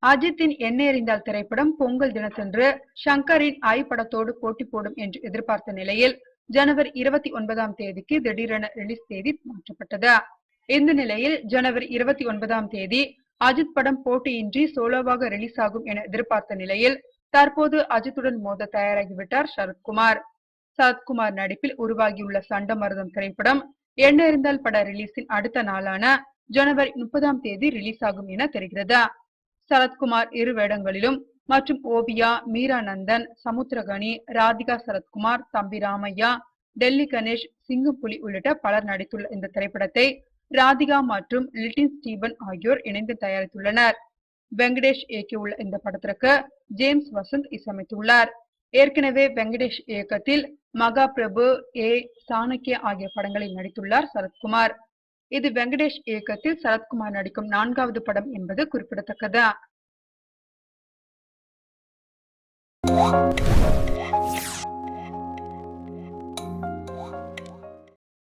அஜித்தின் எண்ணெய் எறிந்தால் திரைப்படம் பொங்கல் தினத்தன்று ஷங்கரின் ஐ படத்தோடு போட்டி போடும் என்று எதிர்பார்த்த நிலையில் ஜனவரி 29ஆம் தேதிக்கு திடீரென ரிலீஸ் தேதி மாற்றப்பட்டது. இந்த நிலையில் ஜனவரி 29ஆம் தேதி அஜித் படம் போட்டியின்றி சோலோவாக ரிலீஸ் ஆகும் என எதிர்பார்த்த நிலையில் தற்போது அஜித்துடன் மோத தயாராகிவிட்டார் சரத்குமார். சரத்குமார் நடிப்பில் உருவாகியுள்ள சண்டமருதம் திரைப்படம் எண்ணெய் எறிந்தால் பட ரிலீஸின் அடுத்த நாளான ஜனவரி 30ஆம் தேதி ரிலீஸ் ஆகும் என தெரிகிறது. சரத்குமார் இரு வேடங்களிலும் மற்றும் ஓவியா, மீரா நந்தன், சமுத்திரகனி, ராதிகா சரத்குமார், தம்பி ராமையா, டெல்லி கணேஷ், சிங்கம் புலி உள்ளிட்ட பலர் நடித்துள்ள இந்த திரைப்படத்தை ராதிகா மற்றும் லிட்டின் ஸ்டீபன் ஆகியோர் இணைந்து தயாரித்துள்ளனர். வெங்கடேஷ் இயக்கியுள்ள இந்த படத்திற்கு ஜேம்ஸ் வசந்த் இசையமைத்துள்ளார். ஏற்கனவே வெங்கடேஷ் இயக்கத்தில் மகாபிரபு, ஏ, சாணக்கியா ஆகிய படங்களில் நடித்துள்ளார் சரத்குமார். இது வெங்கடேஷ் இயக்கத்தில் சரத்குமார் நடிக்கும் 4வது படம் என்பது குறிப்பிடத்தக்கது.